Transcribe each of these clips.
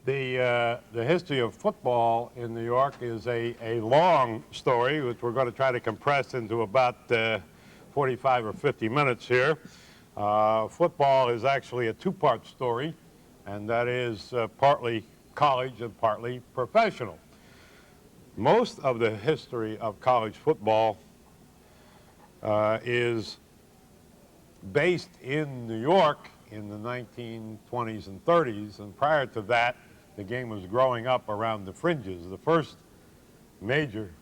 The history of football in New York is a long story, which we're going to try to compress into about 45 or 50 minutes here. Football is actually a two-part story, and that is partly college and partly professional. Most of the history of college football is based in New York in the 1920s and 30s, and prior to that, the game was growing up around the fringes. The first major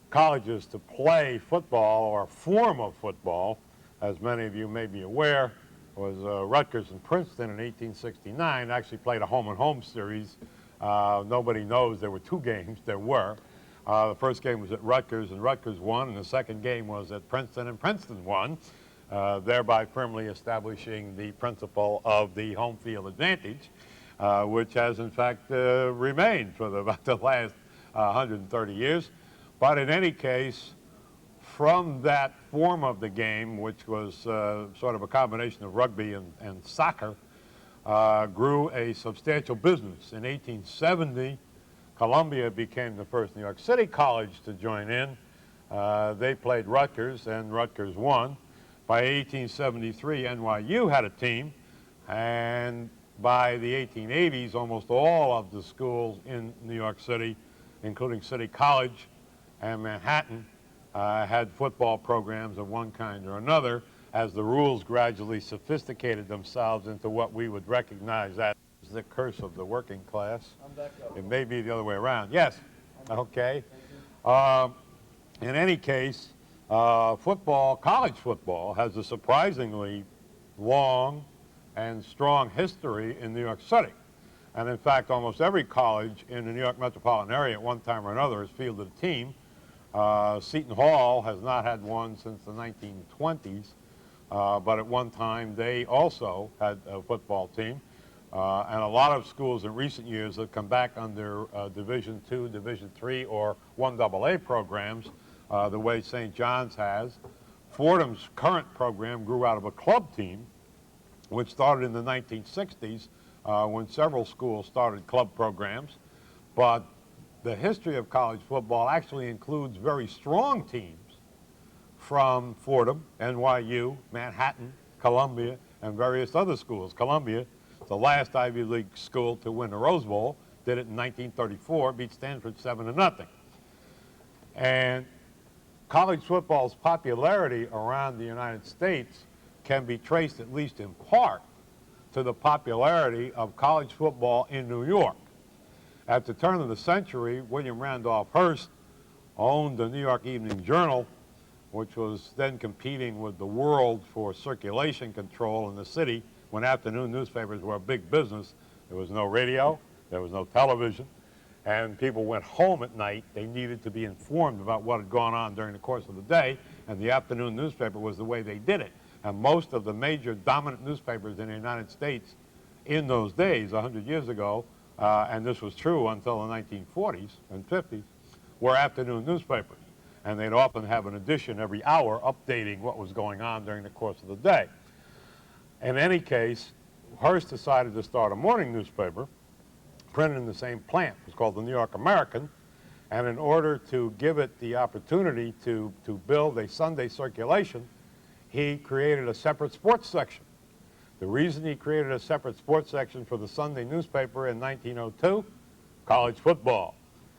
colleges to play football, or a form of football, as many of you may be aware, was Rutgers and Princeton in 1869. Actually played a home-and-home series. Nobody knows there were two games. There were. The first game was at Rutgers, and Rutgers won, and the second game was at Princeton, and Princeton won, thereby firmly establishing the principle of the home field advantage, which has in fact remained for about the last 130 years. But in any case, from that form of the game, which was sort of a combination of rugby and soccer, grew a substantial business. In 1870, Columbia became the first New York City college to join in. They played Rutgers, and Rutgers won. By 1873, NYU had a team, and by the 1880s, almost all of the schools in New York City, including City College and Manhattan, had football programs of one kind or another, as the rules gradually sophisticated themselves into what we would recognize as the curse of the working class. It may be the other way around. Yes? Okay. In any case, football, college football, has a surprisingly long and strong history in New York City. And in fact, almost every college in the New York metropolitan area at one time or another has fielded a team. Seton Hall has not had one since the 1920s, but at one time they also had a football team. And a lot of schools in recent years have come back under Division II, Division III, or 1AA programs, the way St. John's has. Fordham's current program grew out of a club team, which started in the 1960s when several schools started club programs. But the history of college football actually includes very strong teams from Fordham, NYU, Manhattan, Columbia, and various other schools. Columbia, the last Ivy League school to win the Rose Bowl, did it in 1934, beat Stanford 7-0. And college football's popularity around the United States can be traced, at least in part, to the popularity of college football in New York. At the turn of the century, William Randolph Hearst owned the New York Evening Journal, which was then competing with the World for circulation control in the city when afternoon newspapers were a big business. There was no radio, there was no television, and people went home at night. They needed to be informed about what had gone on during the course of the day, and the afternoon newspaper was the way they did it. And most of the major dominant newspapers in the United States in those days, 100 years ago, and this was true until the 1940s and 50s, were afternoon newspapers. And they'd often have an edition every hour updating what was going on during the course of the day. In any case, Hearst decided to start a morning newspaper printed in the same plant. It was called the New York American. And in order to give it the opportunity to build a Sunday circulation, he created a separate sports section. The reason he created a separate sports section for the Sunday newspaper in 1902, college football.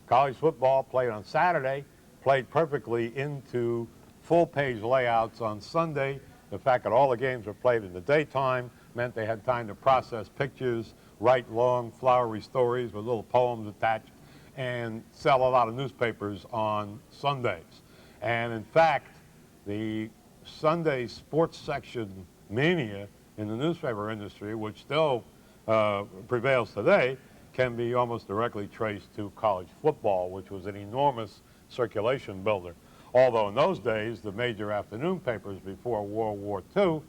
College football played on Saturday, played perfectly into full-page layouts on Sunday. The fact that all the games were played in the daytime meant they had time to process pictures, write long, flowery stories with little poems attached, and sell a lot of newspapers on Sundays. And in fact, the Sunday sports section mania in the newspaper industry, which still prevails today, can be almost directly traced to college football, which was an enormous circulation builder. Although in those days, the major afternoon papers before World War II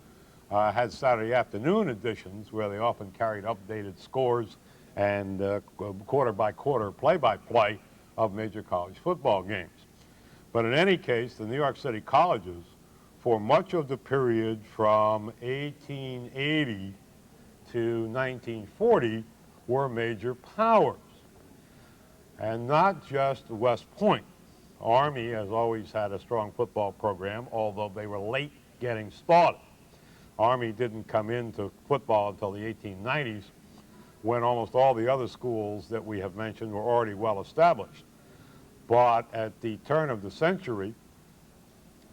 had Saturday afternoon editions where they often carried updated scores and quarter-by-quarter play-by-play of major college football games. But in any case, the New York City colleges, for much of the period from 1880 to 1940, were major powers. And not just West Point. Army has always had a strong football program, although they were late getting started. Army didn't come into football until the 1890s, when almost all the other schools that we have mentioned were already well established. But at the turn of the century,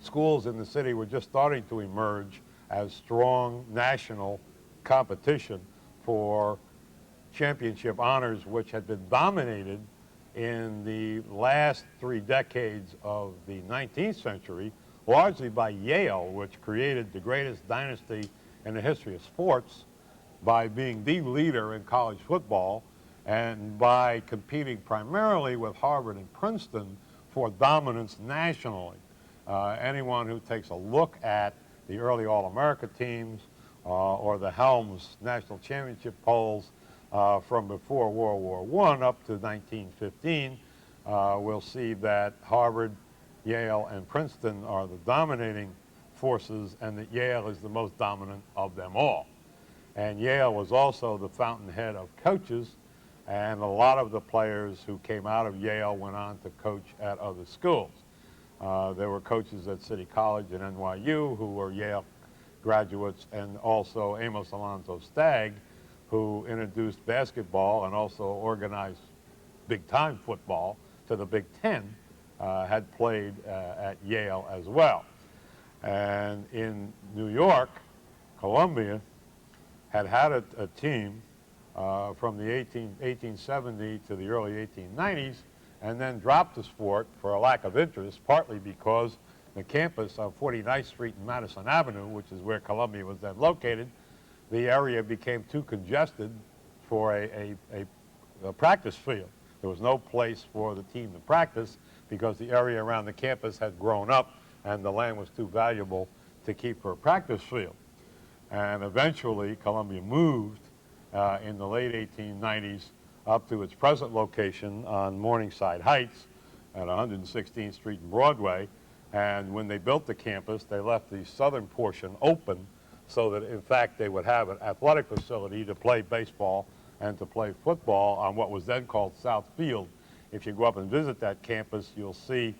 schools in the city were just starting to emerge as strong national competition for championship honors, which had been dominated in the last 3 decades of the 19th century, largely by Yale, which created the greatest dynasty in the history of sports by being the leader in college football and by competing primarily with Harvard and Princeton for dominance nationally. Anyone who takes a look at the early All-America teams or the Helms National Championship polls from before World War I up to 1915 will see that Harvard, Yale, and Princeton are the dominating forces, and that Yale is the most dominant of them all. And Yale was also the fountainhead of coaches, and a lot of the players who came out of Yale went on to coach at other schools. There were coaches at City College and NYU who were Yale graduates, and also Amos Alonzo Stagg, who introduced basketball and also organized big-time football to the Big Ten, had played at Yale as well. And in New York, Columbia had a team from the 1870 to the early 1890s, and then dropped the sport for a lack of interest, partly because the campus on 49th Street and Madison Avenue, which is where Columbia was then located, the area became too congested for a practice field. There was no place for the team to practice because the area around the campus had grown up and the land was too valuable to keep for a practice field. And eventually, Columbia moved in the late 1890s up to its present location on Morningside Heights at 116th Street and Broadway. And when they built the campus, they left the southern portion open so that, in fact, they would have an athletic facility to play baseball and to play football on what was then called South Field. If you go up and visit that campus, you'll see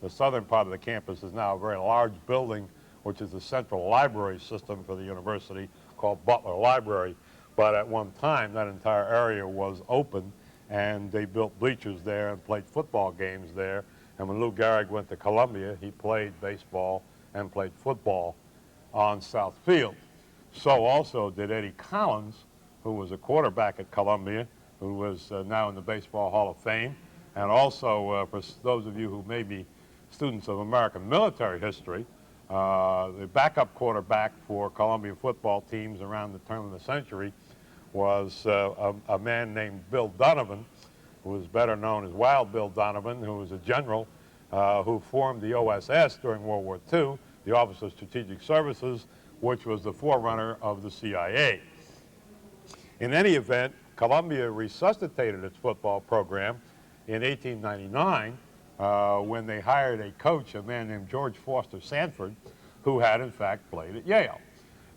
the southern part of the campus is now a very large building, which is the central library system for the university, called Butler Library. But at one time, that entire area was open, and they built bleachers there and played football games there. And when Lou Gehrig went to Columbia, he played baseball and played football on South Field. So also did Eddie Collins, who was a quarterback at Columbia, who was now in the Baseball Hall of Fame. And also, for those of you who may be students of American military history, the backup quarterback for Columbia football teams around the turn of the century was a man named Bill Donovan, who was better known as Wild Bill Donovan, who was a general who formed the OSS during World War II, the Office of Strategic Services, which was the forerunner of the CIA. In any event, Columbia resuscitated its football program in 1899 when they hired a coach, a man named George Foster Sanford, who had in fact played at Yale.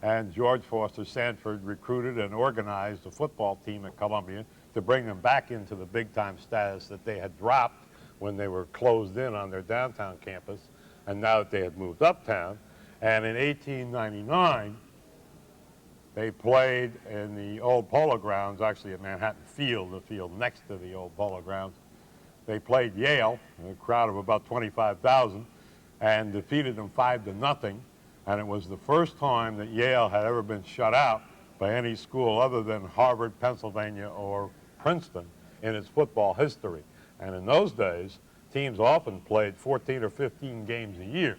And George Foster Sanford recruited and organized a football team at Columbia to bring them back into the big-time status that they had dropped when they were closed in on their downtown campus, and now that they had moved uptown. And in 1899, they played in the old Polo Grounds, actually at Manhattan Field, the field next to the old Polo Grounds. They played Yale, a crowd of about 25,000, and defeated them 5-0. And it was the first time that Yale had ever been shut out by any school other than Harvard, Pennsylvania, or Princeton in its football history. And in those days, teams often played 14 or 15 games a year.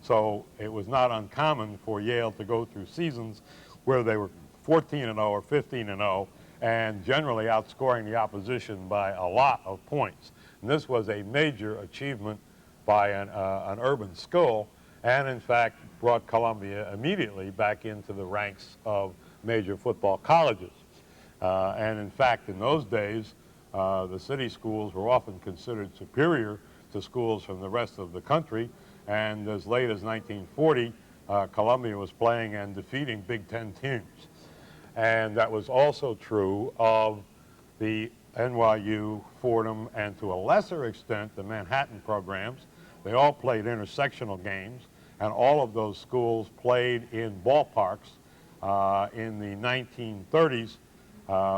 So it was not uncommon for Yale to go through seasons where they were 14-0 or 15-0 and generally outscoring the opposition by a lot of points. And this was a major achievement by an urban school, and in fact brought Columbia immediately back into the ranks of major football colleges. And in fact, in those days, the city schools were often considered superior to schools from the rest of the country, and as late as 1940, Columbia was playing and defeating Big Ten teams. And that was also true of the NYU, Fordham, and to a lesser extent, the Manhattan programs. They all played intersectional games, and all of those schools played in ballparks. In the 1930s,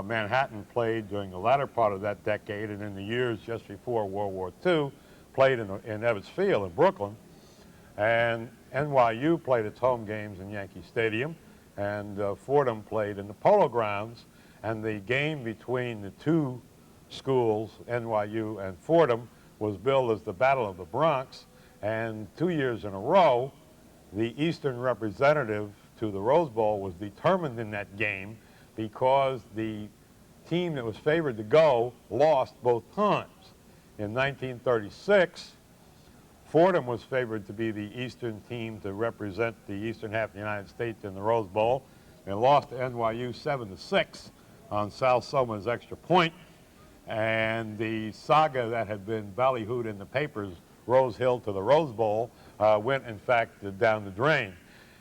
Manhattan played during the latter part of that decade, and in the years just before World War II, played in Ebbets Field in Brooklyn. And NYU played its home games in Yankee Stadium, and Fordham played in the Polo Grounds. And the game between the two schools, NYU and Fordham, was billed as the Battle of the Bronx. And 2 years in a row, the Eastern representative to the Rose Bowl was determined in that game because the team that was favored to go lost both times. In 1936, Fordham was favored to be the Eastern team to represent the eastern half of the United States in the Rose Bowl, and lost to NYU 7-6 on Sal Soma's extra point. And the saga that had been ballyhooed in the papers, Rose Hill to the Rose Bowl, went in fact down the drain.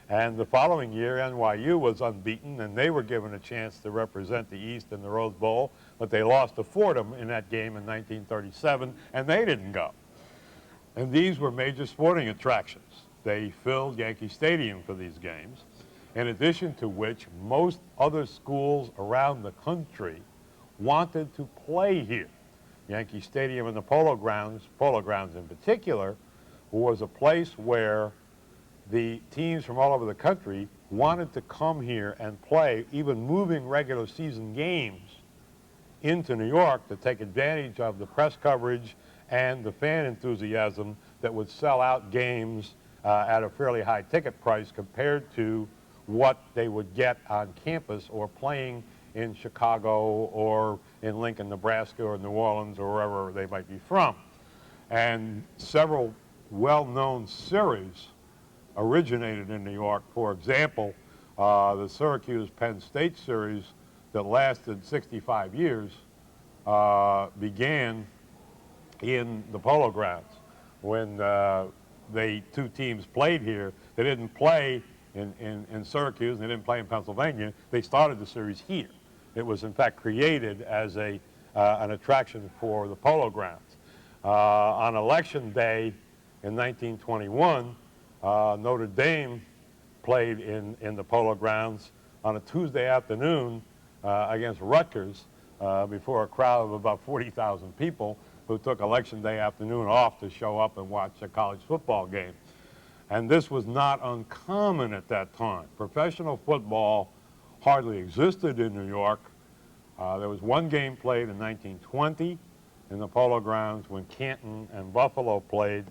And the following year, NYU was unbeaten, and they were given a chance to represent the East in the Rose Bowl, but they lost to Fordham in that game in 1937, and they didn't go. And these were major sporting attractions. They filled Yankee Stadium for these games, in addition to which most other schools around the country wanted to play here. Yankee Stadium and the Polo Grounds in particular, was a place where the teams from all over the country wanted to come here and play, even moving regular season games into New York to take advantage of the press coverage and the fan enthusiasm that would sell out games at a fairly high ticket price compared to what they would get on campus or playing in Chicago or in Lincoln, Nebraska, or New Orleans, or wherever they might be from. And several well-known series originated in New York. For example, the Syracuse-Penn State series that lasted 65 years began in the Polo Grounds. When two teams played here, they didn't play in Syracuse, and they didn't play in Pennsylvania. They started the series here. It was in fact created as an attraction for the Polo Grounds. On Election Day in 1921, Notre Dame played in the Polo Grounds on a Tuesday afternoon against Rutgers before a crowd of about 40,000 people who took Election Day afternoon off to show up and watch a college football game. And this was not uncommon at that time. Professional football hardly existed in New York. There was one game played in 1920 in the Polo Grounds when Canton and Buffalo played,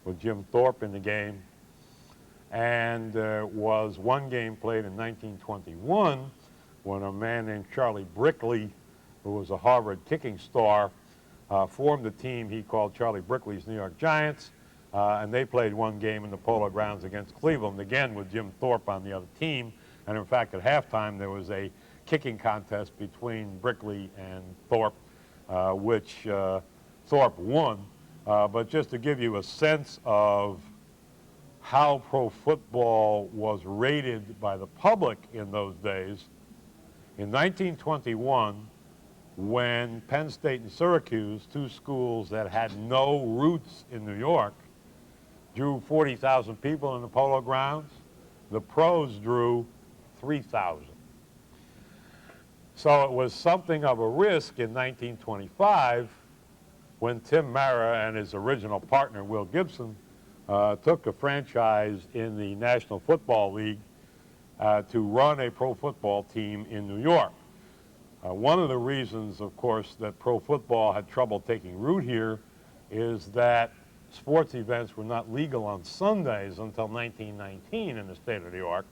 with Jim Thorpe in the game. And there was one game played in 1921 when a man named Charlie Brickley, who was a Harvard kicking star, formed a team he called Charlie Brickley's New York Giants, and they played one game in the Polo Grounds against Cleveland, again with Jim Thorpe on the other team. And in fact, at halftime, there was a kicking contest between Brickley and Thorpe, which Thorpe won. But just to give you a sense of how pro football was rated by the public in those days, in 1921, when Penn State and Syracuse, two schools that had no roots in New York, drew 40,000 people in the Polo Grounds, the pros drew 3,000. So it was something of a risk in 1925 when Tim Mara and his original partner, Will Gibson, took a franchise in the National Football League to run a pro football team in New York. One of the reasons, of course, that pro football had trouble taking root here is that sports events were not legal on Sundays until 1919 in the state of New York.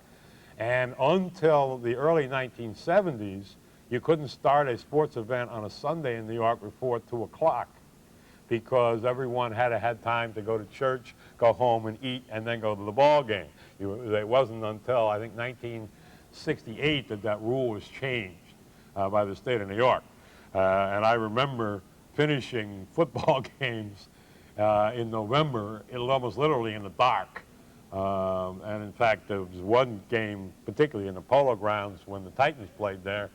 And until the early 1970s, you couldn't start a sports event on a Sunday in New York before 2 o'clock because everyone had time to go to church, go home and eat, and then go to the ball game. It wasn't until, I think, 1968 that that rule was changed by the state of New York. And I remember finishing football games in November, almost literally in the dark, And in fact, there was one game, particularly in the Polo Grounds when the Titans played there,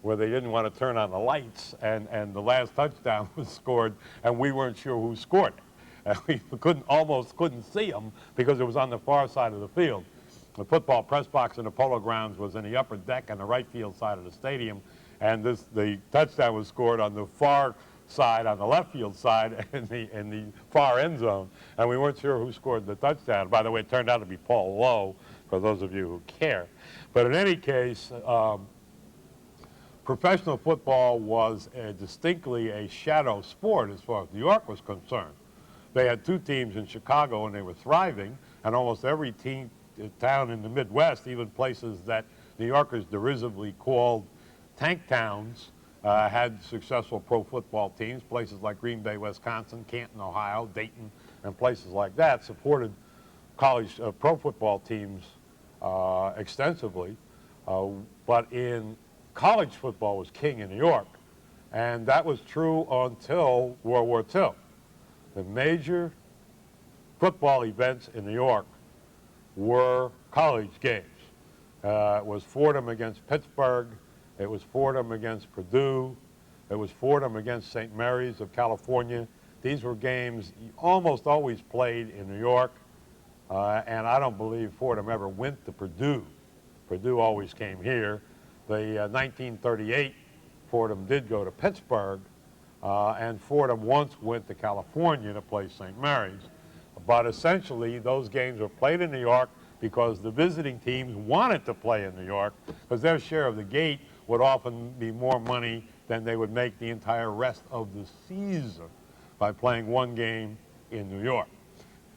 where they didn't want to turn on the lights, and the last touchdown was scored, and we weren't sure who scored it. And we almost couldn't see them because it was on the far side of the field. The football press box in the Polo Grounds was in the upper deck on the right field side of the stadium, and the touchdown was scored on the far side, on the left field side, in the far end zone, and we weren't sure who scored the touchdown. By the way, it turned out to be Paul Lowe, for those of you who care. But in any case, professional football was distinctly a shadow sport as far as New York was concerned. They had two teams in Chicago, and they were thriving, and almost every town in the Midwest, even places that New Yorkers derisively called tank towns, had successful pro football teams. Places like Green Bay, Wisconsin, Canton, Ohio, Dayton, and places like that supported college pro football teams extensively. But in college football was king in New York, and that was true until World War II. The major football events in New York were college games. It was Fordham against Pittsburgh. It was Fordham against Purdue. It was Fordham against St. Mary's of California. These were games almost always played in New York, and I don't believe Fordham ever went to Purdue. Purdue always came here. The 1938, Fordham did go to Pittsburgh, and Fordham once went to California to play St. Mary's. But essentially, those games were played in New York because the visiting teams wanted to play in New York, because their share of the gate would often be more money than they would make the entire rest of the season by playing one game in New York.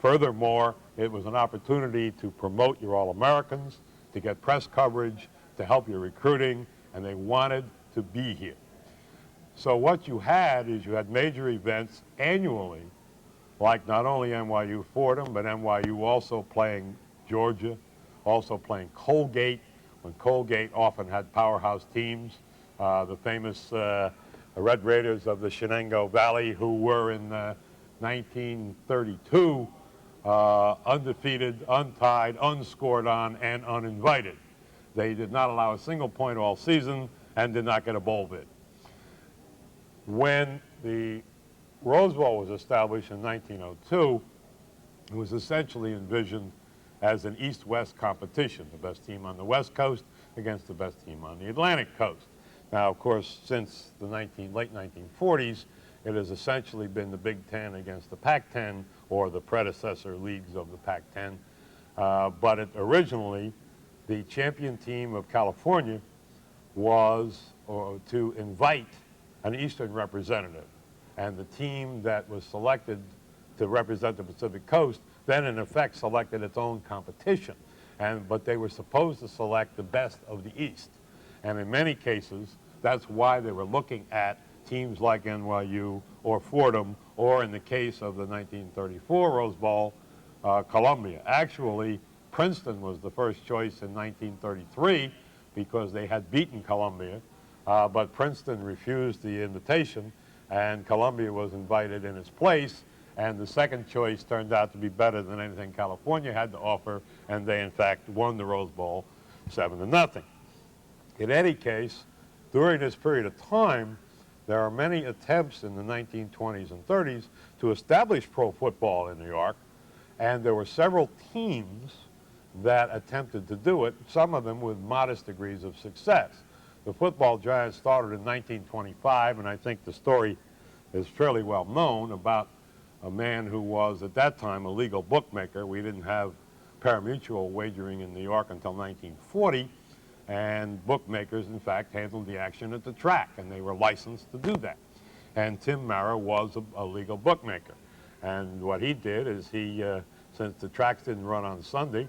Furthermore, it was an opportunity to promote your All-Americans, to get press coverage, to help your recruiting, and they wanted to be here. So what you had is you had major events annually, like not only NYU Fordham, but NYU also playing Georgia, also playing Colgate, when Colgate often had powerhouse teams. The famous Red Raiders of the Shenango Valley, who were in 1932 undefeated, untied, unscored on, and uninvited. They did not allow a single point all season and did not get a bowl bid. When the Rose Bowl was established in 1902, it was essentially envisioned as an East-West competition, the best team on the West Coast against the best team on the Atlantic Coast. Now, of course, since the late 1940s, it has essentially been the Big Ten against the Pac-10, or the predecessor leagues of the Pac-10. But originally, the champion team of California was to invite an Eastern representative. And the team that was selected to represent the Pacific Coast then, in effect, selected its own competition. But they were supposed to select the best of the East. And in many cases, that's why they were looking at teams like NYU or Fordham, or in the case of the 1934 Rose Bowl, Columbia. Actually, Princeton was the first choice in 1933 because they had beaten Columbia, but Princeton refused the invitation, and Columbia was invited in its place, and the second choice turned out to be better than anything California had to offer, and they in fact won the Rose Bowl 7-0. In any case, during this period of time, there are many attempts in the 1920s and 30s to establish pro football in New York, and there were several teams that attempted to do it, some of them with modest degrees of success. The football giants started in 1925, and I think the story is fairly well known about a man who was at that time a legal bookmaker. We didn't have parimutuel wagering in New York until 1940, and bookmakers, in fact, handled the action at the track, and they were licensed to do that. And Tim Mara was a legal bookmaker. And what he did is since the tracks didn't run on Sunday,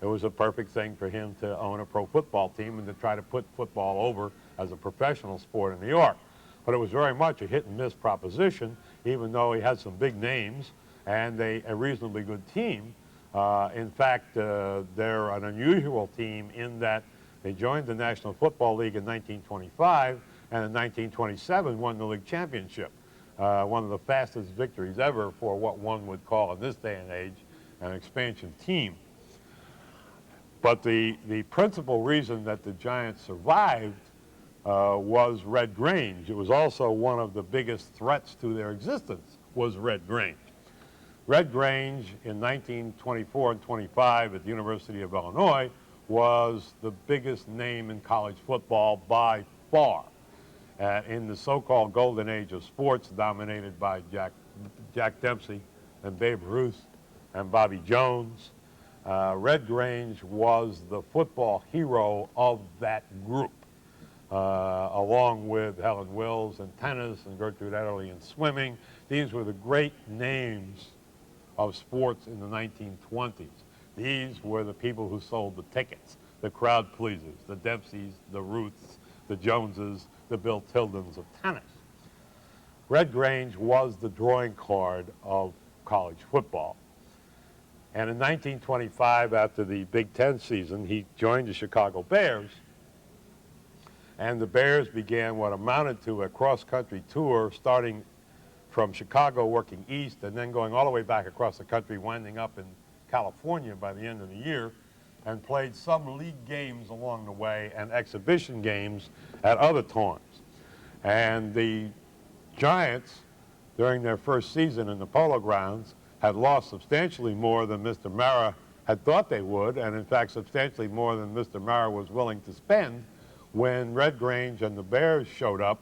it was a perfect thing for him to own a pro football team and to try to put football over as a professional sport in New York. But it was very much a hit and miss proposition, even though he had some big names and a reasonably good team. In fact, they're an unusual team in that they joined the National Football League in 1925, and in 1927 won the league championship. One of the fastest victories ever for what one would call in this day and age an expansion team. But the principal reason that the Giants survived was Red Grange. It was also one of the biggest threats to their existence was Red Grange. Red Grange in 1924 and 25 at the University of Illinois was the biggest name in college football by far. In the so-called golden age of sports dominated by Jack Dempsey and Babe Ruth and Bobby Jones, Red Grange was the football hero of that group, along with Helen Wills in tennis and Gertrude Ederle in swimming. These were the great names of sports in the 1920s. These were the people who sold the tickets, the crowd pleasers, the Dempseys, the Ruths, the Joneses, the Bill Tildens of tennis. Red Grange was the drawing card of college football. And in 1925, after the Big Ten season, he joined the Chicago Bears, and the Bears began what amounted to a cross-country tour starting from Chicago, working east, and then going all the way back across the country, winding up in California by the end of the year, and played some league games along the way and exhibition games at other times. And the Giants, during their first season in the Polo Grounds, had lost substantially more than Mr. Mara had thought they would, and in fact substantially more than Mr. Mara was willing to spend when Red Grange and the Bears showed up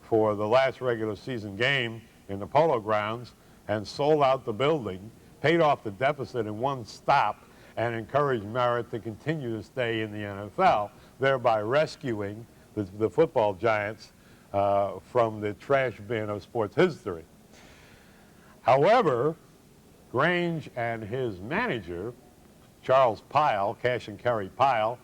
for the last regular season game in the Polo Grounds and sold out the building, paid off the deficit in one stop, and encouraged Mara to continue to stay in the NFL, thereby rescuing the football Giants from the trash bin of sports history. However, Grange and his manager, Charles Pyle, Cash and Carry Pyle,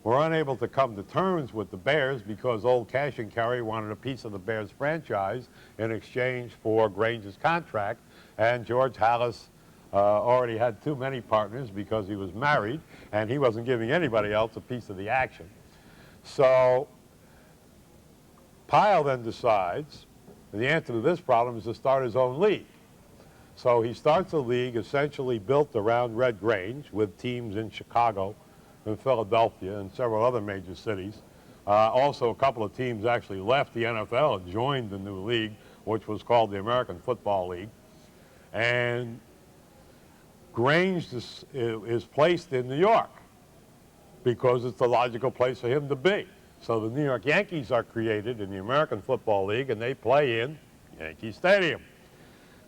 were unable to come to terms with the Bears because old Cash and Carry wanted a piece of the Bears franchise in exchange for Grange's contract, and George Halas already had too many partners because he was married, and he wasn't giving anybody else a piece of the action. So Pyle then decides the answer to this problem is to start his own league. So he starts a league essentially built around Red Grange with teams in Chicago and Philadelphia and several other major cities. Also, a couple of teams actually left the NFL and joined the new league, which was called the American Football League. And Grange is placed in New York because it's the logical place for him to be. So the New York Yankees are created in the American Football League, and they play in Yankee Stadium.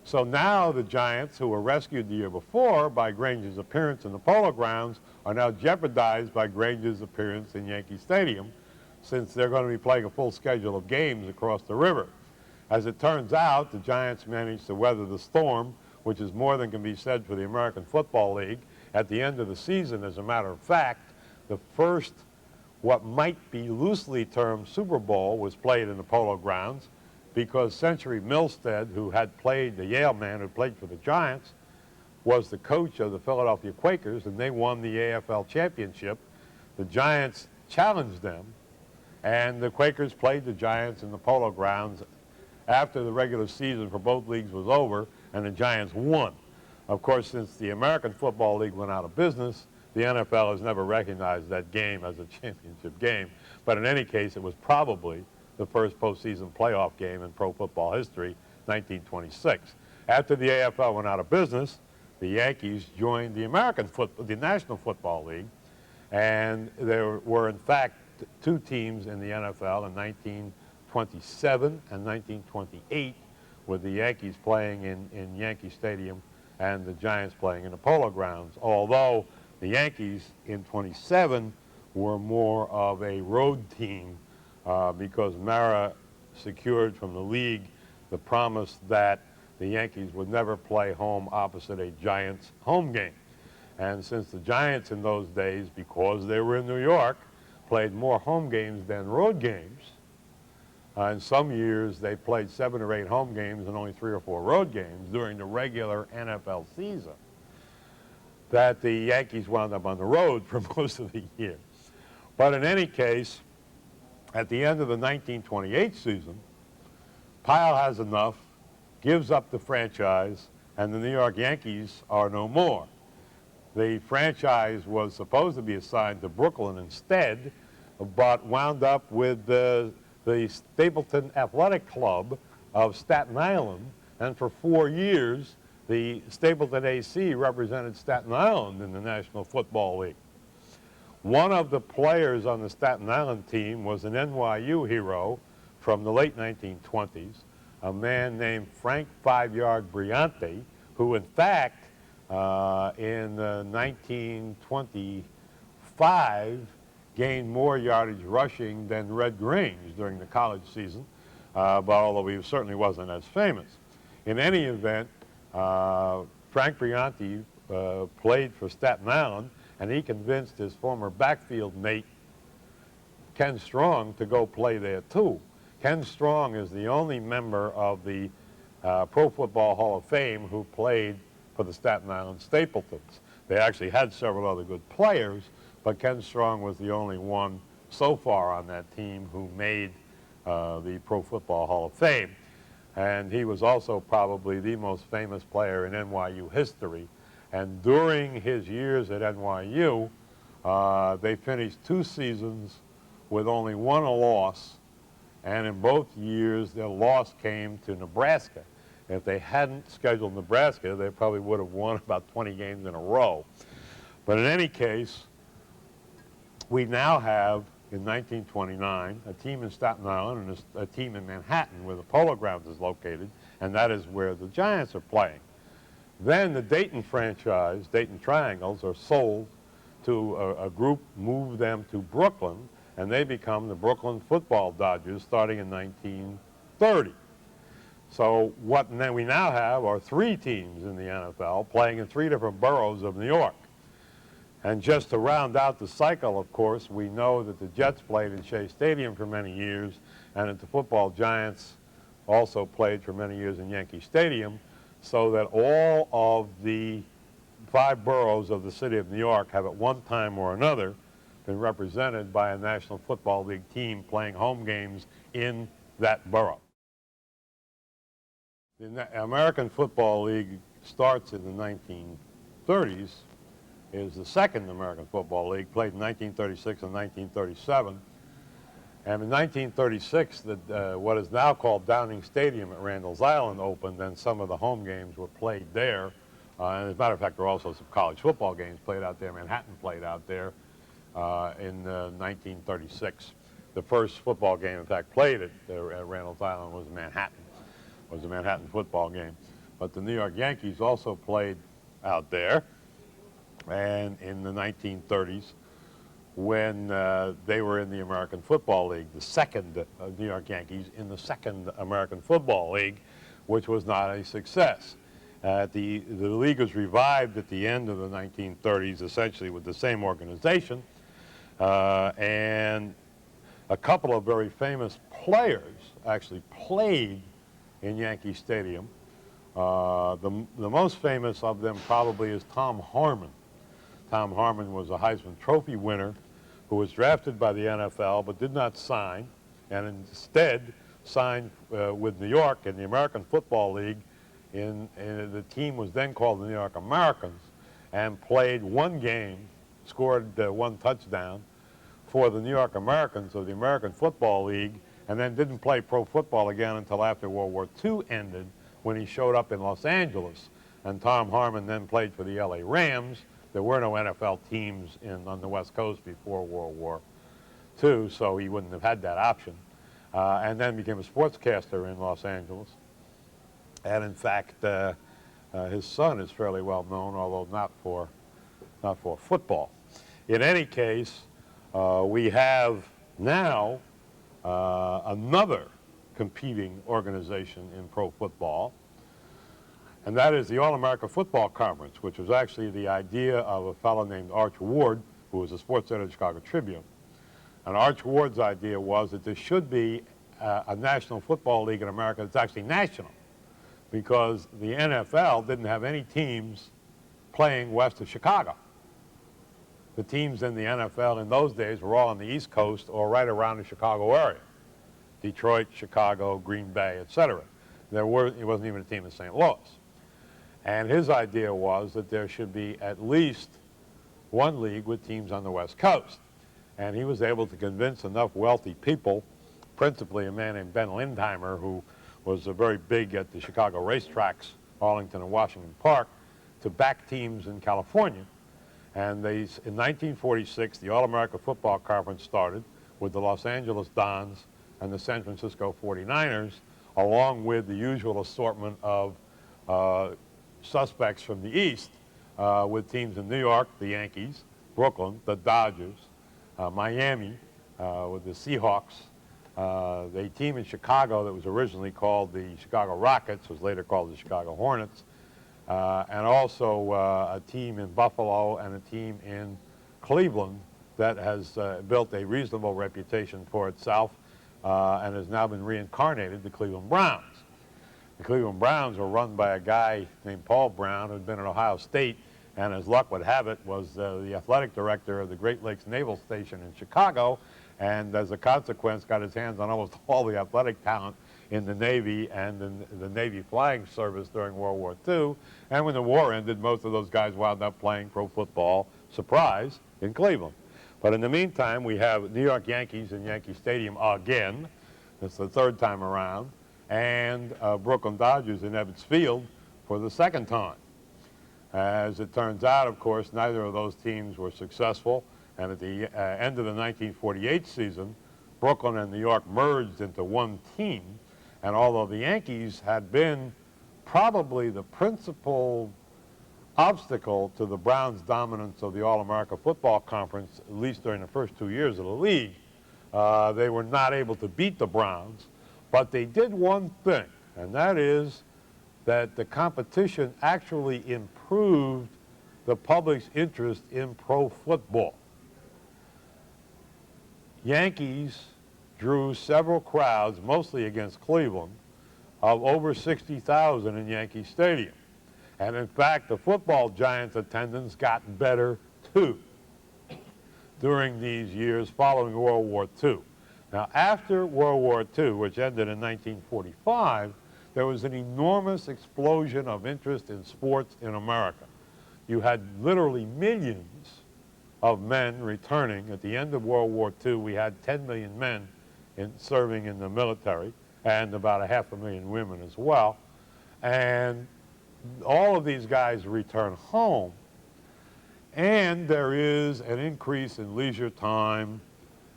So now the Giants, who were rescued the year before by Grange's appearance in the Polo Grounds, are now jeopardized by Grange's appearance in Yankee Stadium, since they're going to be playing a full schedule of games across the river. As it turns out, the Giants managed to weather the storm, which is more than can be said for the American Football League. At the end of the season, as a matter of fact, the first, what might be loosely termed Super Bowl, was played in the Polo Grounds, because Century Milstead, who had played, the Yale man who played for the Giants, was the coach of the Philadelphia Quakers, and they won the AFL championship. The Giants challenged them, and the Quakers played the Giants in the Polo Grounds after the regular season for both leagues was over, and the Giants won. Of course, since the American Football League went out of business, the NFL has never recognized that game as a championship game. But in any case, it was probably the first postseason playoff game in pro football history, 1926. After the AFL went out of business, the Yankees joined the the National Football League, and there were in fact two teams in the NFL in 1927 and 1928, with the Yankees playing in Yankee Stadium and the Giants playing in the Polo Grounds, although the Yankees in 27 were more of a road team because Mara secured from the league the promise that the Yankees would never play home opposite a Giants home game. And since the Giants in those days, because they were in New York, played more home games than road games, in some years they played 7 or 8 home games and only 3 or 4 road games during the regular NFL season, that the Yankees wound up on the road for most of the year. But in any case, at the end of the 1928 season, Pyle has enough, gives up the franchise, and the New York Yankees are no more. The franchise was supposed to be assigned to Brooklyn instead, but wound up with the Stapleton Athletic Club of Staten Island, and for 4 years, the Stapleton AC represented Staten Island in the National Football League. One of the players on the Staten Island team was an NYU hero from the late 1920s, a man named Frank 5-Yard Briante, who in fact in 1925 gained more yardage rushing than Red Grange during the college season, but although he certainly wasn't as famous. In any event, Frank Briante played for Staten Island, and he convinced his former backfield mate, Ken Strong, to go play there too. Ken Strong is the only member of the Pro Football Hall of Fame who played for the Staten Island Stapletons. They actually had several other good players, but Ken Strong was the only one so far on that team who made the Pro Football Hall of Fame. And he was also probably the most famous player in NYU history. And during his years at NYU, they finished 2 seasons with only 1 loss, and in both years their loss came to Nebraska. If they hadn't scheduled Nebraska, they probably would have won about 20 games in a row. But in any case, we now have, in 1929, a team in Staten Island and a team in Manhattan where the Polo Grounds is located, and that is where the Giants are playing. Then the Dayton franchise, Dayton Triangles, are sold to a group, moved them to Brooklyn, and they become the Brooklyn Football Dodgers starting in 1930. So what we now have are 3 teams in the NFL playing in 3 different boroughs of New York. And just to round out the cycle, of course, we know that the Jets played in Shea Stadium for many years, and that the football Giants also played for many years in Yankee Stadium, so that all of the 5 boroughs of the city of New York have at one time or another been represented by a National Football League team playing home games in that borough. The American Football League starts in the 1930s, is the second American Football League, played in 1936 and 1937. And in 1936, what is now called Downing Stadium at Randall's Island opened, and some of the home games were played there. And as a matter of fact, there were also some college football games played out there. Manhattan played out there in 1936. The first football game, in fact, played at Randall's Island was Manhattan. Was the Manhattan football game. But the New York Yankees also played out there, and in the 1930s, when they were in the American Football League, the second New York Yankees in the second American Football League, which was not a success. The league was revived at the end of the 1930s, essentially with the same organization, and a couple of very famous players actually played in Yankee Stadium. The most famous of them probably is Tom Harmon. Tom Harmon was a Heisman Trophy winner who was drafted by the NFL but did not sign, and instead signed with New York in the American Football League. The team was then called the New York Americans, and played 1 game, scored 1 touchdown for the New York Americans of the American Football League, and then didn't play pro football again until after World War II ended, when he showed up in Los Angeles. And Tom Harmon then played for the LA Rams. There were no NFL teams on the West Coast before World War II, so he wouldn't have had that option. And then became a sportscaster in Los Angeles. And in fact, his son is fairly well known, although not for football. In any case, we have now another competing organization in pro football, and that is the All-America Football Conference, which was actually the idea of a fellow named Arch Ward, who was a sports editor of the Chicago Tribune. And Arch Ward's idea was that there should be a National Football League in America that's actually national, because the NFL didn't have any teams playing west of Chicago. The teams in the NFL in those days were all on the East Coast or right around the Chicago area. Detroit, Chicago, Green Bay, etc. It wasn't even a team in St. Louis. And his idea was that there should be at least one league with teams on the West Coast. And he was able to convince enough wealthy people, principally a man named Ben Lindheimer, who was very big at the Chicago racetracks, Arlington and Washington Park, to back teams in California. And in 1946, the All-America Football Conference started with the Los Angeles Dons and the San Francisco 49ers, along with the usual assortment of suspects from the East, with teams in New York, the Yankees, Brooklyn, the Dodgers, Miami, with the Seahawks, a team in Chicago that was originally called the Chicago Rockets, was later called the Chicago Hornets, and also a team in Buffalo and a team in Cleveland that has built a reasonable reputation for itself and has now been reincarnated, the Cleveland Browns. The Cleveland Browns were run by a guy named Paul Brown, who had been at Ohio State, and as luck would have it, was the athletic director of the Great Lakes Naval Station in Chicago, and as a consequence got his hands on almost all the athletic talent in the Navy and in the Navy flying service during World War II. And when the war ended, most of those guys wound up playing pro football, surprise, in Cleveland. But in the meantime, we have New York Yankees in Yankee Stadium again. It's the third time around. And Brooklyn Dodgers in Ebbets Field for the second time. As it turns out, of course, neither of those teams were successful. And at the end of the 1948 season, Brooklyn and New York merged into one team. And although the Yankees had been probably the principal obstacle to the Browns' dominance of the All-America Football Conference, at least during the first 2 years of the league, they were not able to beat the Browns. But they did one thing, and that is that the competition actually improved the public's interest in pro football. Yankees drew several crowds, mostly against Cleveland, of over 60,000 in Yankee Stadium. And in fact, the football Giants' attendance got better too during these years following World War II. Now, after World War II, which ended in 1945, there was an enormous explosion of interest in sports in America. You had literally millions of men returning. At the end of World War II, we had 10 million men serving in the military, and about 500,000 women as well. And all of these guys return home, and there is an increase in leisure time.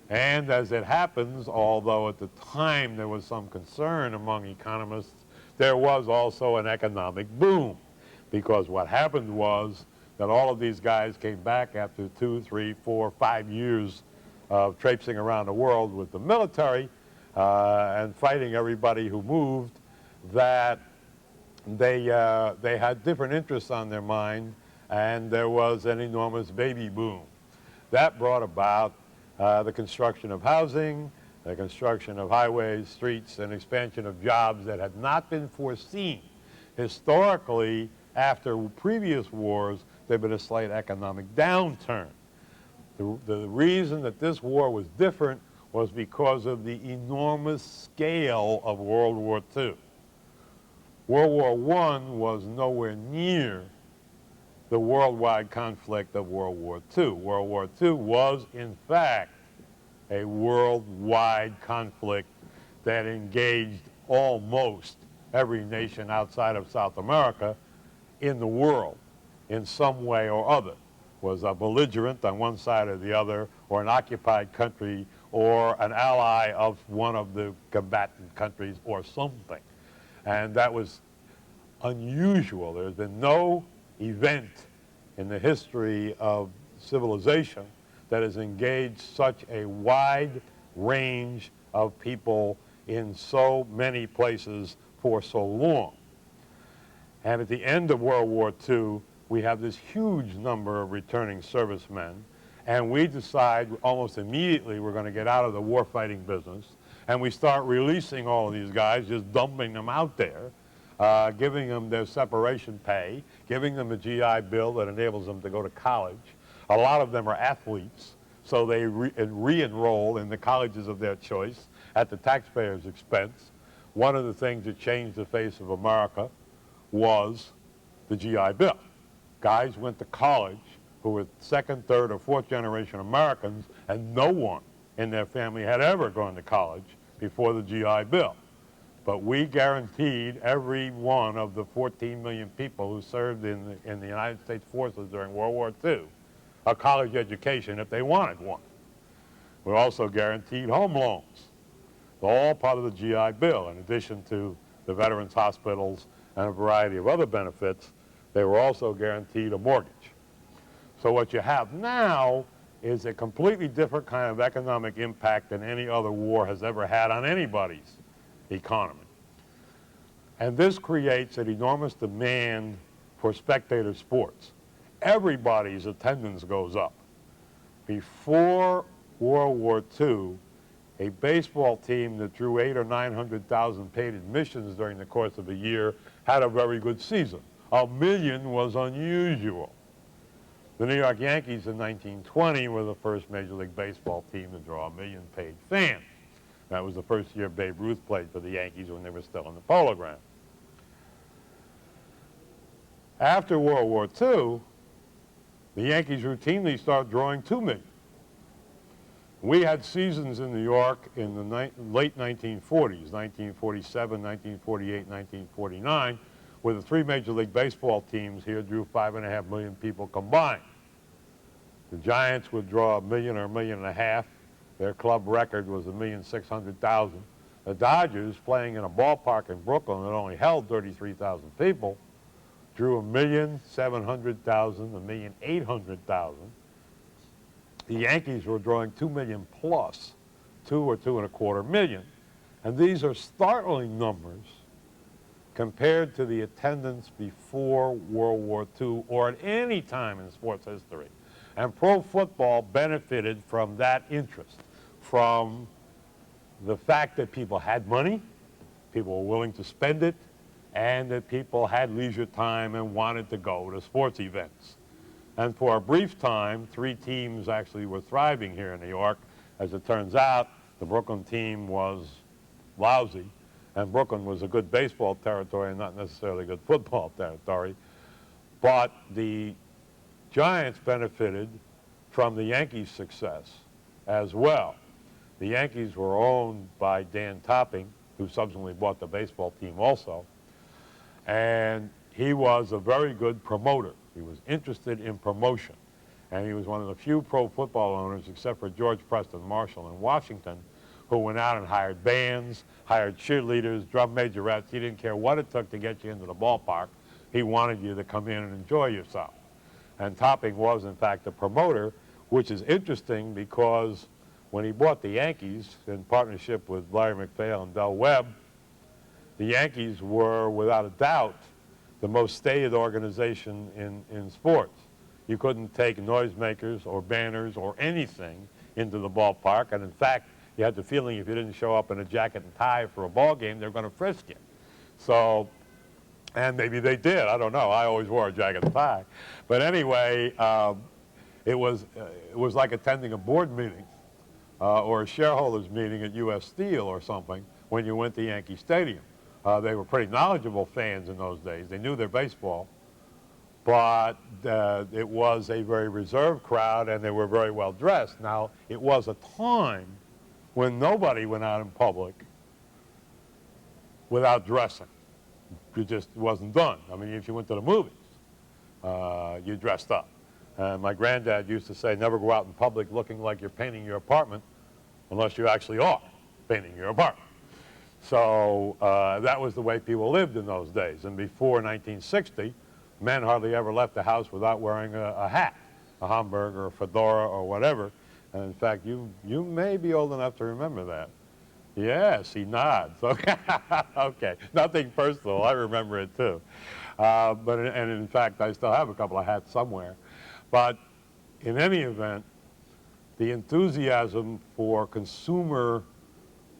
And as it happens, although at the time there was some concern among economists, there was also an economic boom. Because what happened was that all of these guys came back after 2, 3, 4, 5 years of traipsing around the world with the military and fighting everybody who moved, that they had different interests on their mind, and there was an enormous baby boom. That brought about the construction of housing, the construction of highways, streets, and expansion of jobs that had not been foreseen. Historically, after previous wars, there had been a slight economic downturn. The reason that this war was different was because of the enormous scale of World War II. World War I was nowhere near the worldwide conflict of World War II. World War II was, in fact, a worldwide conflict that engaged almost every nation outside of South America in the world in some way or other. Was a belligerent on one side or the other, or an occupied country, or an ally of one of the combatant countries, or something. And that was unusual. There's been no event in the history of civilization that has engaged such a wide range of people in so many places for so long. And at the end of World War II, we have this huge number of returning servicemen, and we decide almost immediately we're going to get out of the war-fighting business, and we start releasing all of these guys, just dumping them out there, giving them their separation pay, giving them a GI Bill that enables them to go to college. A lot of them are athletes, so they re-enroll in the colleges of their choice at the taxpayer's expense. One of the things that changed the face of America was the GI Bill. Guys went to college who were second, third, or fourth generation Americans, and no one in their family had ever gone to college before the GI Bill. But we guaranteed every one of the 14 million people who served in the United States forces during World War II a college education if they wanted one. We also guaranteed home loans, all part of the GI Bill. In addition to the veterans' hospitals and a variety of other benefits, they were also guaranteed a mortgage. So what you have now is a completely different kind of economic impact than any other war has ever had on anybody's economy. And this creates an enormous demand for spectator sports. Everybody's attendance goes up. Before World War II, a baseball team that drew 800,000 or 900,000 paid admissions during the course of a year had a very good season. 1 million was unusual. The New York Yankees in 1920 were the first Major League Baseball team to draw 1 million paid fans. That was the first year Babe Ruth played for the Yankees when they were still in the Polo Grounds. After World War II, the Yankees routinely started drawing 2 million. We had seasons in New York in the late 1940s, 1947, 1948, 1949, where the 3 Major League Baseball teams here drew 5.5 million people combined. The Giants would draw 1 million or 1.5 million. Their club record was 1,600,000. The Dodgers, playing in a ballpark in Brooklyn that only held 33,000 people, drew 1,700,000, 1,800,000. The Yankees were drawing 2 million plus, 2 or 2.25 million. And these are startling numbers compared to the attendance before World War II or at any time in sports history. And pro football benefited from that interest, from the fact that people had money, people were willing to spend it, and that people had leisure time and wanted to go to sports events. And for a brief time, 3 teams actually were thriving here in New York. As it turns out, the Brooklyn team was lousy, and Brooklyn was a good baseball territory and not necessarily a good football territory. But the Giants benefited from the Yankees' success as well. The Yankees were owned by Dan Topping, who subsequently bought the baseball team also, and he was a very good promoter. He was interested in promotion, and he was one of the few pro football owners, except for George Preston Marshall in Washington, who went out and hired bands, hired cheerleaders, drum majorettes. He didn't care what it took to get you into the ballpark. He wanted you to come in and enjoy yourself. And Topping was, in fact, a promoter, which is interesting because when he bought the Yankees in partnership with Larry McPhail and Del Webb, the Yankees were, without a doubt, the most stated organization in sports. You couldn't take noisemakers or banners or anything into the ballpark, and in fact, you had the feeling if you didn't show up in a jacket and tie for a ball game, they're going to frisk you. So, and maybe they did, I don't know. I always wore a jacket and tie. But anyway, it was like attending a board meeting or a shareholders meeting at U.S. Steel or something when you went to Yankee Stadium. They were pretty knowledgeable fans in those days. They knew their baseball, but it was a very reserved crowd, and they were very well dressed. Now, it was a time when nobody went out in public without dressing. It just wasn't done. I mean, if you went to the movies, you dressed up. My granddad used to say, never go out in public looking like you're painting your apartment unless you actually are painting your apartment. So that was the way people lived in those days. And before 1960, men hardly ever left the house without wearing a hat, a Homburg or a fedora or whatever. And in fact, you may be old enough to remember that. Yes, he nods. Okay, okay. Nothing personal. I remember it too. And in fact, I still have a couple of hats somewhere. But in any event, the enthusiasm for consumer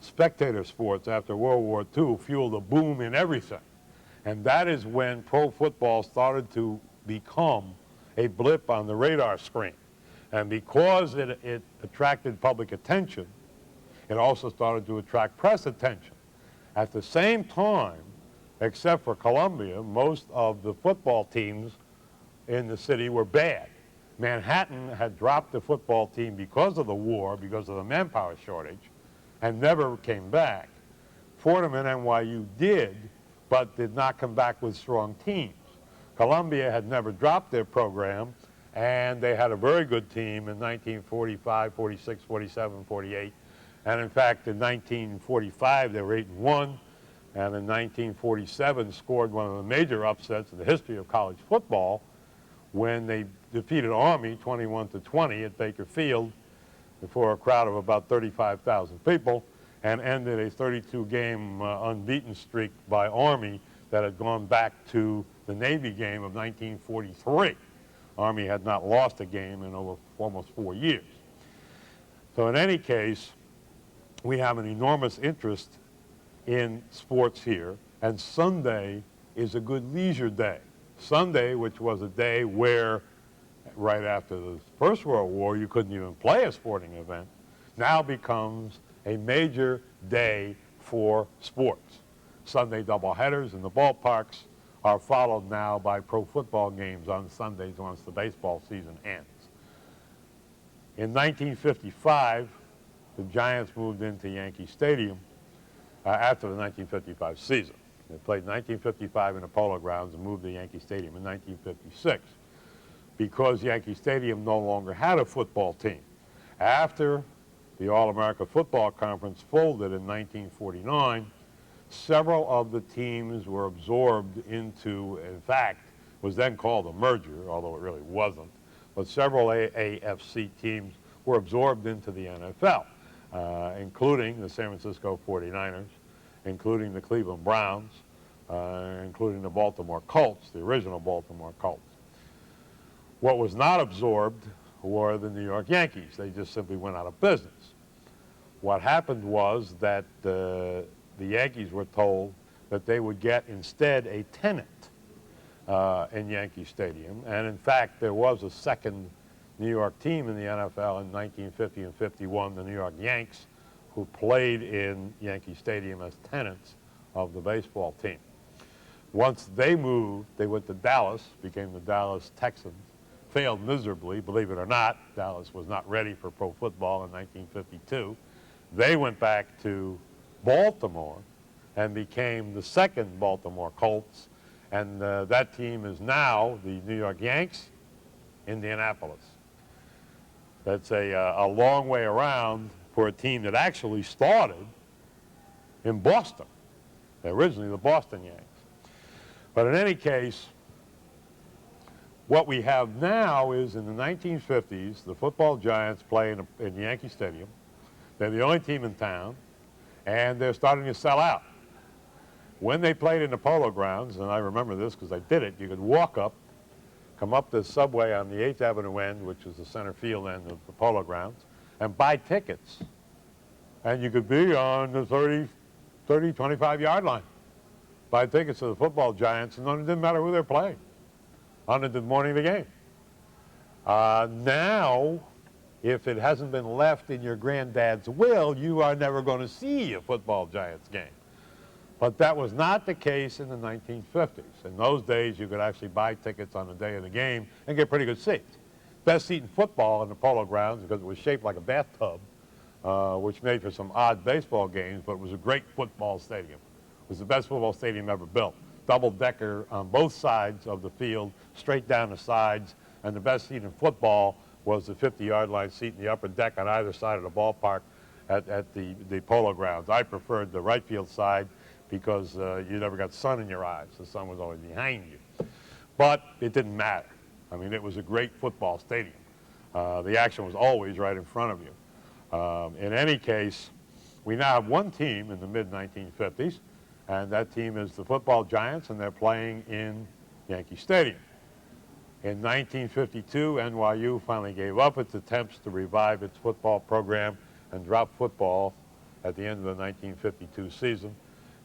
spectator sports after World War II fueled a boom in everything. And that is when pro football started to become a blip on the radar screen. And because it attracted public attention, it also started to attract press attention. At the same time, except for Columbia, most of the football teams in the city were bad. Manhattan had dropped the football team because of the war, because of the manpower shortage, and never came back. Fordham and NYU did, but did not come back with strong teams. Columbia had never dropped their program, and they had a very good team in 1945, 46, 47, 48. And in fact, in 1945, they were 8-1, and in 1947 scored one of the major upsets in the history of college football when they defeated Army 21-20 at Baker Field before a crowd of about 35,000 people, and ended a 32-game unbeaten streak by Army that had gone back to the Navy game of 1943. Army had not lost a game in over almost 4 years. So in any case, we have an enormous interest in sports here, and Sunday is a good leisure day. Sunday, which was a day where, right after the First World War, you couldn't even play a sporting event, now becomes a major day for sports. Sunday doubleheaders in the ballparks are followed now by pro football games on Sundays once the baseball season ends. In 1955, the Giants moved into Yankee Stadium after the 1955 season. They played 1955 in the Polo Grounds and moved to Yankee Stadium in 1956 because Yankee Stadium no longer had a football team. After the All-America Football Conference folded in 1949, several of the teams were absorbed into, in fact, was then called a merger, although it really wasn't, but several AFC teams were absorbed into the NFL, including the San Francisco 49ers, including the Cleveland Browns, including the Baltimore Colts, the original Baltimore Colts. What was not absorbed were the New York Yankees. They just simply went out of business. What happened was that the Yankees were told that they would get instead a tenant in Yankee Stadium, and in fact there was a second New York team in the NFL in 1950 and 51, the New York Yanks, who played in Yankee Stadium as tenants of the baseball team. Once they moved, they went to Dallas, became the Dallas Texans, failed miserably, believe it or not. Dallas was not ready for pro football in 1952. They went back to Baltimore and became the second Baltimore Colts, and that team is now the New York Yanks, Indianapolis. That's a long way around for a team that actually started in Boston, originally the Boston Yanks. But in any case, what we have now is in the 1950s, the football Giants play in Yankee Stadium. They're the only team in town, and they're starting to sell out. When they played in the Polo Grounds, and I remember this because I did it, you could walk up, come up the subway on the 8th Avenue end, which is the center field end of the Polo Grounds, and buy tickets. And you could be on the 30, 25-yard line. Buy tickets to the football Giants, and it didn't matter who they're playing on the morning of the game. Now, if it hasn't been left in your granddad's will, you are never going to see a football Giants game. But that was not the case in the 1950s. In those days, you could actually buy tickets on the day of the game and get pretty good seats. Best seat in football in the Polo Grounds because it was shaped like a bathtub, which made for some odd baseball games, but it was a great football stadium. It was the best football stadium ever built. Double-decker on both sides of the field, straight down the sides, and the best seat in football was the 50-yard line seat in the upper deck on either side of the ballpark at the Polo Grounds. I preferred the right field side because you never got sun in your eyes. The sun was always behind you. But it didn't matter. I mean, it was a great football stadium. The action was always right in front of you. In any case, we now have one team in the mid-1950s, and that team is the football Giants, and they're playing in Yankee Stadium. In 1952, NYU finally gave up its attempts to revive its football program and dropped football at the end of the 1952 season.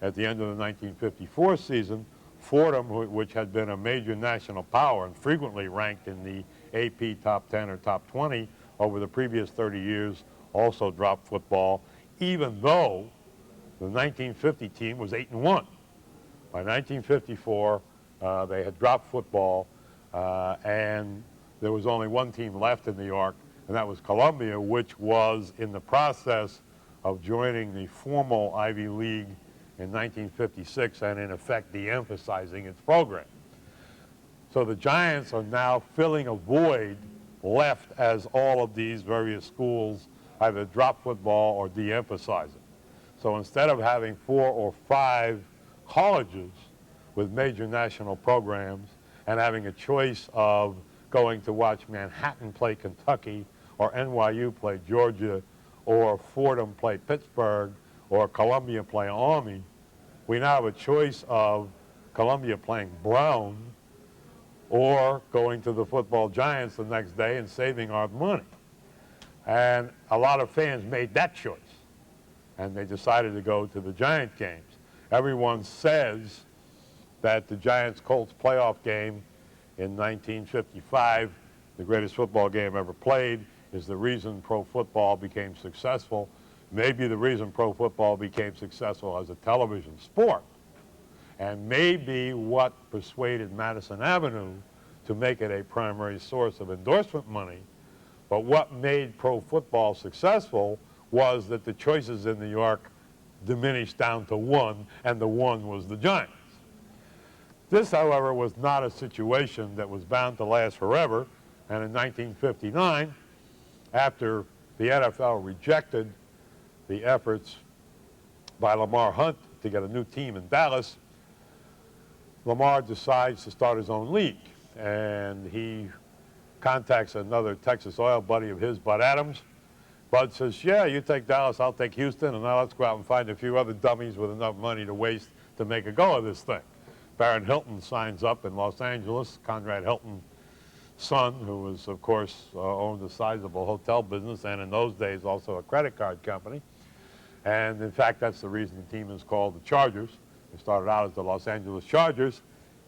At the end of the 1954 season, Fordham, which had been a major national power and frequently ranked in the AP top 10 or top 20 over the previous 30 years, also dropped football, even though the 1950 team was 8-1. By 1954, they had dropped football, and there was only one team left in New York, and that was Columbia, which was in the process of joining the formal Ivy League in 1956 and in effect de-emphasizing its program. So the Giants are now filling a void left as all of these various schools either drop football or de-emphasize it. So instead of having 4 or 5 colleges with major national programs and having a choice of going to watch Manhattan play Kentucky or NYU play Georgia or Fordham play Pittsburgh or Columbia play Army, we now have a choice of Columbia playing Brown or going to the football Giants the next day and saving our money. And a lot of fans made that choice, and they decided to go to the Giant games. Everyone says that the Giants-Colts playoff game in 1955, the greatest football game ever played, is the reason pro football became successful. Maybe the reason pro football became successful as a television sport. And maybe what persuaded Madison Avenue to make it a primary source of endorsement money. But what made pro football successful was that the choices in New York diminished down to one, and the one was the Giants. This, however, was not a situation that was bound to last forever. And in 1959, after the NFL rejected the efforts by Lamar Hunt to get a new team in Dallas, Lamar decides to start his own league. And he contacts another Texas oil buddy of his, Bud Adams. Bud says, yeah, you take Dallas, I'll take Houston, and now let's go out and find a few other dummies with enough money to waste to make a go of this thing. Baron Hilton signs up in Los Angeles. Conrad Hilton's son, who was, of course, owned a sizable hotel business and in those days also a credit card company. And in fact, that's the reason the team is called the Chargers. They started out as the Los Angeles Chargers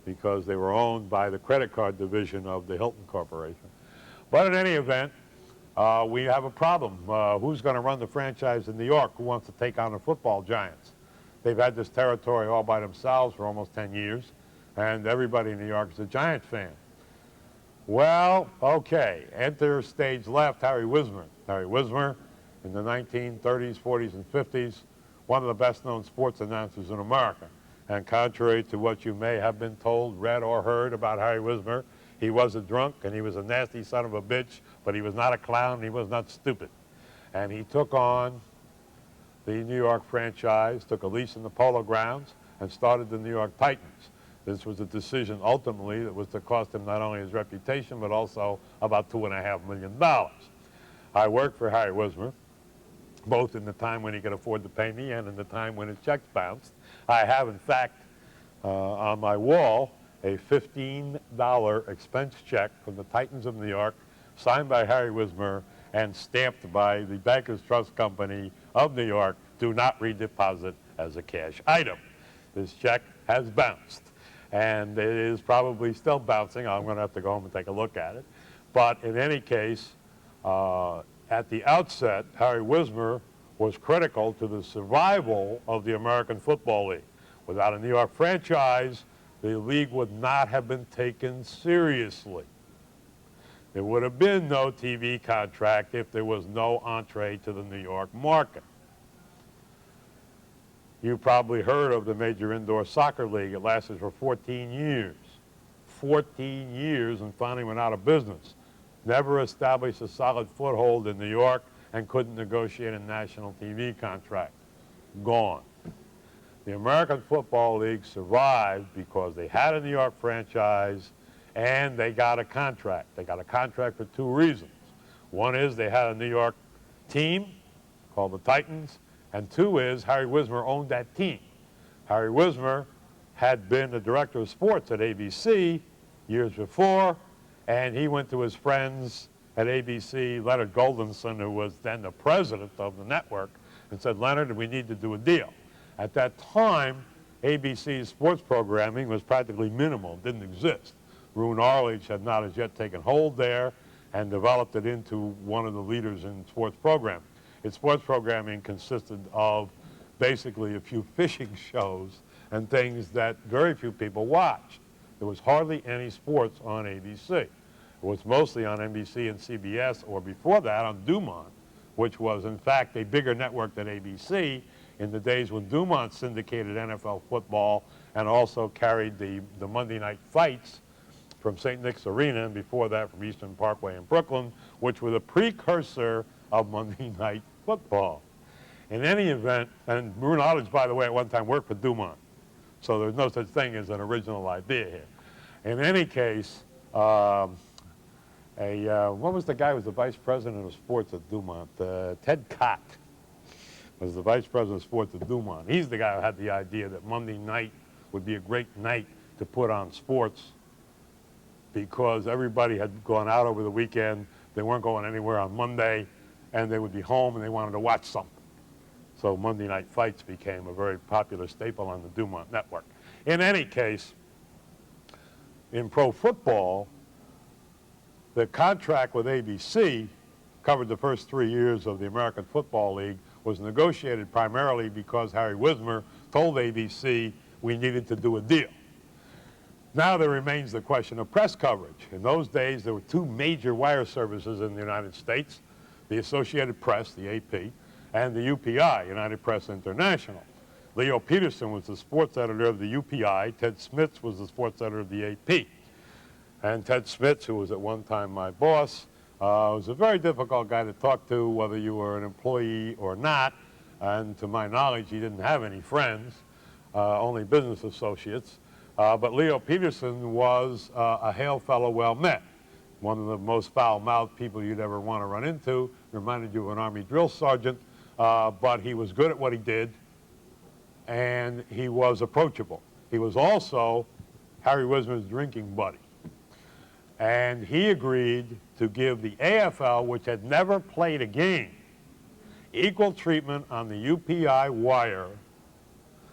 because they were owned by the credit card division of the Hilton Corporation. But in any event, we have a problem. Who's going to run the franchise in New York? Who wants to take on the football Giants? They've had this territory all by themselves for almost 10 years, and everybody in New York is a Giant fan. Well, okay, enter stage left Harry Wismer. Harry Wismer, in the 1930s, 40s, and 50s, one of the best-known sports announcers in America. And contrary to what you may have been told, read, or heard about Harry Wismer, he was a drunk and he was a nasty son of a bitch, but he was not a clown and he was not stupid. And he took on the New York franchise, took a lease in the Polo Grounds, and started the New York Titans. This was a decision ultimately that was to cost him not only his reputation, but also about $2.5 million. I worked for Harry Wismer, both in the time when he could afford to pay me and in the time when his checks bounced. I have, in fact, on my wall, a $15 expense check from the Titans of New York, signed by Harry Wismer and stamped by the Bankers Trust Company of New York, do not redeposit as a cash item. This check has bounced, and it is probably still bouncing. I'm going to have to go home and take a look at it. But in any case, at the outset, Harry Wismer was critical to the survival of the American Football League. Without a New York franchise, the league would not have been taken seriously. There would have been no TV contract if there was no entree to the New York market. You probably heard of the Major Indoor Soccer League. It lasted for 14 years. 14 years and finally went out of business. Never established a solid foothold in New York and couldn't negotiate a national TV contract. Gone. The American Football League survived because they had a New York franchise and they got a contract. They got a contract for two reasons. One is they had a New York team called the Titans, and two is Harry Wismer owned that team. Harry Wismer had been the director of sports at ABC years before, and he went to his friends at ABC, Leonard Goldenson, who was then the president of the network, and said, Leonard, we need to do a deal. At that time, ABC's sports programming was practically minimal, didn't exist. Roone Arledge had not as yet taken hold there and developed it into one of the leaders in sports programming. Its sports programming consisted of basically a few fishing shows and things that very few people watched. There was hardly any sports on ABC. It was mostly on NBC and CBS, or before that on Dumont, which was in fact a bigger network than ABC in the days when Dumont syndicated NFL football and also carried the Monday night fights from St. Nick's Arena, and before that from Eastern Parkway in Brooklyn, which were the precursor of Monday night football. In any event, and Maroon Otters, by the way, at one time worked for Dumont, so there's no such thing as an original idea here. In any case, what was the guy who was the vice president of sports at Dumont? Ted Cott was the vice president of sports at Dumont. He's the guy who had the idea that Monday night would be a great night to put on sports because everybody had gone out over the weekend, they weren't going anywhere on Monday, and they would be home and they wanted to watch something. So Monday night fights became a very popular staple on the Dumont network. In any case, in pro football, the contract with ABC covered the first 3 years of the American Football League, was negotiated primarily because Harry Wismer told ABC we needed to do a deal. Now there remains the question of press coverage. In those days, there were two major wire services in the United States, the Associated Press, the AP, and the UPI, United Press International. Leo Peterson was the sports editor of the UPI. Ted Smits was the sports editor of the AP. And Ted Smits, who was at one time my boss, was a very difficult guy to talk to, whether you were an employee or not. And to my knowledge, he didn't have any friends, only business associates. But Leo Peterson was a hail fellow well met. One of the most foul-mouthed people you'd ever want to run into. Reminded you of an Army drill sergeant, but he was good at what he did, and he was approachable. He was also Harry Wismer's drinking buddy. And he agreed to give the AFL, which had never played a game, equal treatment on the UPI wire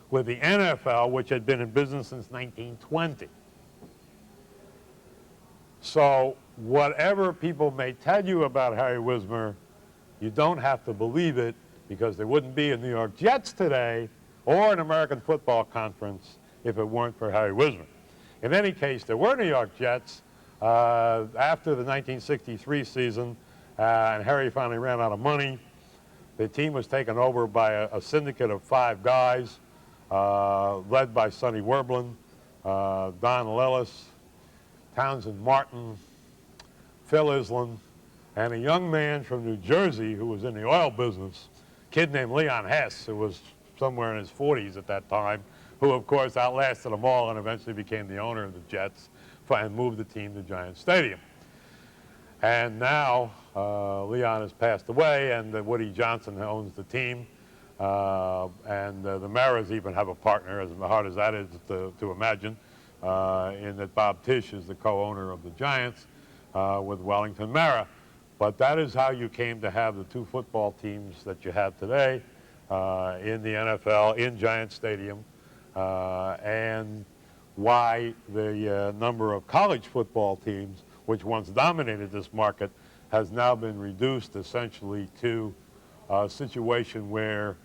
with the NFL, which had been in business since 1920. So whatever people may tell you about Harry Wismer, you don't have to believe it, because there wouldn't be a New York Jets today or an American Football Conference if it weren't for Harry Wismer. In any case, there were New York Jets after the 1963 season, and Harry finally ran out of money. The team was taken over by a syndicate of 5 guys, led by Sonny Werblin, Don Lillis, Townsend Martin, Phil Island, and a young man from New Jersey who was in the oil business, a kid named Leon Hess, who was somewhere in his 40s at that time, who of course outlasted them all and eventually became the owner of the Jets and moved the team to Giant Stadium. And now Leon has passed away, and Woody Johnson owns the team, and the Maras even have a partner, as hard as that is to imagine, in that Bob Tisch is the co-owner of the Giants with Wellington Mara. But that is how you came to have the 2 football teams that you have today in the NFL, in Giant Stadium, and why the number of college football teams, which once dominated this market, has now been reduced essentially to a situation where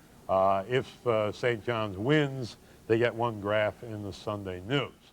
if St. John's wins, they get one graph in the Sunday News.